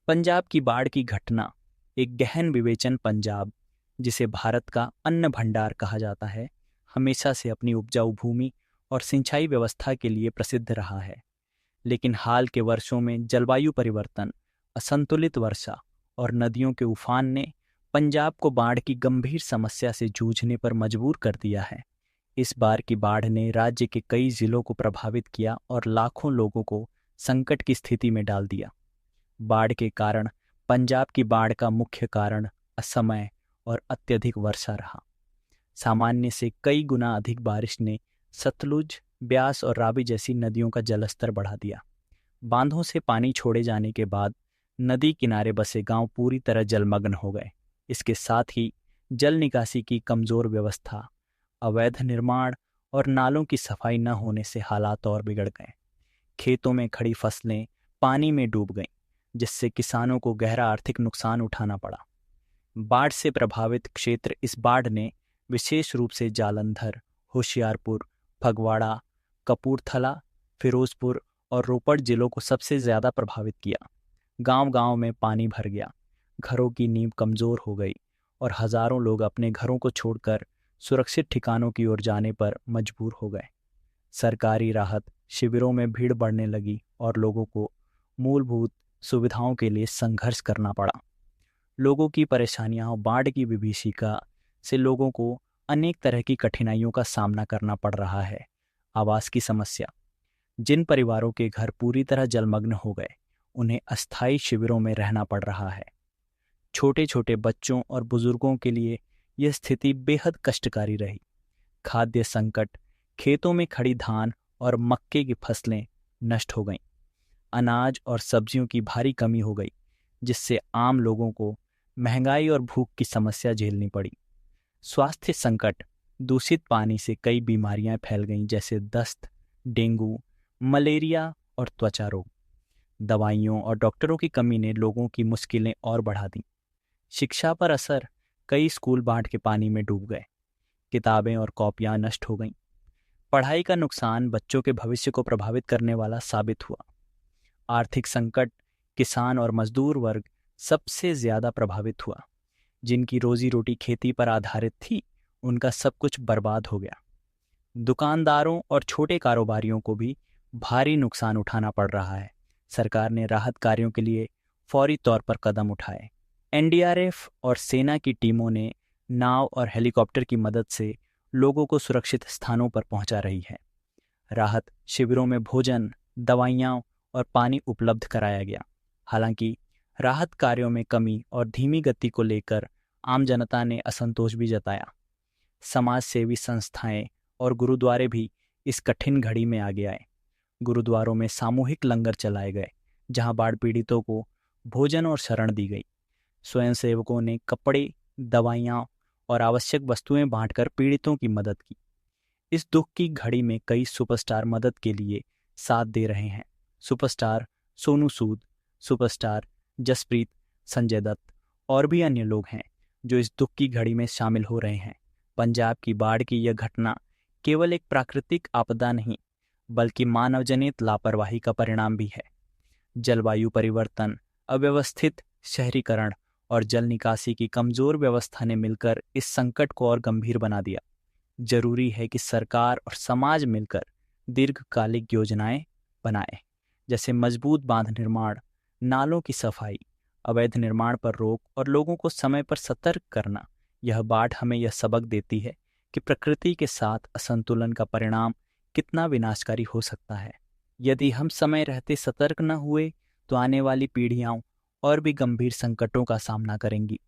पंजाब की बाढ़ की घटना एक गहन विवेचन। पंजाब, जिसे भारत का अन्न भंडार कहा जाता है, हमेशा से अपनी उपजाऊ भूमि और सिंचाई व्यवस्था के लिए प्रसिद्ध रहा है। लेकिन हाल के वर्षों में जलवायु परिवर्तन, असंतुलित वर्षा और नदियों के उफान ने पंजाब को बाढ़ की गंभीर समस्या से जूझने पर मजबूर कर दिया है। इस बार की बाढ़ ने राज्य के कई जिलों को प्रभावित किया और लाखों लोगों को संकट की स्थिति में डाल दिया। बाढ़ के कारण पंजाब की बाढ़ का मुख्य कारण असमय और अत्यधिक वर्षा रहा। सामान्य से कई गुना अधिक बारिश ने सतलुज, ब्यास और रावी जैसी नदियों का जलस्तर बढ़ा दिया। बांधों से पानी छोड़े जाने के बाद नदी किनारे बसे गांव पूरी तरह जलमग्न हो गए। इसके साथ ही जल निकासी की कमजोर व्यवस्था, अवैध निर्माण और नालों की सफाई न होने से हालात और बिगड़ गए। खेतों में खड़ी फसलें पानी में डूब गईं, जिससे किसानों को गहरा आर्थिक नुकसान उठाना पड़ा। बाढ़ से प्रभावित क्षेत्र इस बाढ़ ने विशेष रूप से जालंधर, होशियारपुर, फगवाड़ा, कपूरथला, फिरोजपुर और रोपड़ जिलों को सबसे ज्यादा प्रभावित किया। गांव-गांव में पानी भर गया, घरों की नींव कमजोर हो गई और हजारों लोग अपने घरों को छोड़कर सुरक्षित ठिकानों की ओर जाने पर मजबूर हो गए। सरकारी राहत शिविरों में भीड़ बढ़ने लगी और लोगों को मूलभूत सुविधाओं के लिए संघर्ष करना पड़ा। लोगों की परेशानियां और बाढ़ की विभीषिका से लोगों को अनेक तरह की कठिनाइयों का सामना करना पड़ रहा है। आवास की समस्या, जिन परिवारों के घर पूरी तरह जलमग्न हो गए, उन्हें अस्थायी शिविरों में रहना पड़ रहा है। छोटे छोटे बच्चों और बुजुर्गों के लिए यह स्थिति बेहद कष्टकारी रही। खाद्य संकट, खेतों में खड़ी धान और मक्के की फसलें नष्ट हो गईं। अनाज और सब्जियों की भारी कमी हो गई, जिससे आम लोगों को महंगाई और भूख की समस्या झेलनी पड़ी। स्वास्थ्य संकट, दूषित पानी से कई बीमारियां फैल गईं, जैसे दस्त, डेंगू, मलेरिया और त्वचा रोग। दवाइयों और डॉक्टरों की कमी ने लोगों की मुश्किलें और बढ़ा दी। शिक्षा पर असर, कई स्कूल बाढ़ के पानी में डूब गए। किताबें और कॉपियां नष्ट हो गईं। पढ़ाई का नुकसान बच्चों के भविष्य को प्रभावित करने वाला साबित हुआ। आर्थिक संकट, किसान और मजदूर वर्ग सबसे ज्यादा प्रभावित हुआ। जिनकी रोजी रोटी खेती पर आधारित थी, उनका सब कुछ बर्बाद हो गया। दुकानदारों और छोटे कारोबारियों को भी भारी नुकसान उठाना पड़ रहा है। सरकार ने राहत कार्यों के लिए फौरी तौर पर कदम उठाए। एनडीआरएफ और सेना की टीमों ने नाव और हेलीकॉप्टर की मदद से लोगों को सुरक्षित स्थानों पर पहुंचा रही है। राहत शिविरों में भोजन, दवाइयाँ और पानी उपलब्ध कराया गया। हालांकि राहत कार्यों में कमी और धीमी गति को लेकर आम जनता ने असंतोष भी जताया। समाज सेवी संस्थाएं और गुरुद्वारे भी इस कठिन घड़ी में आगे आए। गुरुद्वारों में सामूहिक लंगर चलाए गए, जहां बाढ़ पीड़ितों को भोजन और शरण दी गई। स्वयंसेवकों ने कपड़े, दवाइयाँ और आवश्यक वस्तुएं बांटकर पीड़ितों की मदद की। इस दुख की घड़ी में कई सुपरस्टार मदद के लिए साथ दे रहे हैं। सुपरस्टार सोनू सूद, सुपरस्टार जसप्रीत, संजय दत्त और भी अन्य लोग हैं जो इस दुख की घड़ी में शामिल हो रहे हैं। पंजाब की बाढ़ की यह घटना केवल एक प्राकृतिक आपदा नहीं, बल्कि मानवजनित लापरवाही का परिणाम भी है। जलवायु परिवर्तन, अव्यवस्थित शहरीकरण और जल निकासी की कमजोर व्यवस्था ने मिलकर इस संकट को और गंभीर बना दिया। जरूरी है कि सरकार और समाज मिलकर दीर्घकालिक योजनाएं बनाएं, जैसे मजबूत बांध निर्माण, नालों की सफाई, अवैध निर्माण पर रोक और लोगों को समय पर सतर्क करना। यह बाढ़ हमें यह सबक देती है कि प्रकृति के साथ असंतुलन का परिणाम कितना विनाशकारी हो सकता है। यदि हम समय रहते सतर्क न हुए, तो आने वाली पीढ़ियां और भी गंभीर संकटों का सामना करेंगी।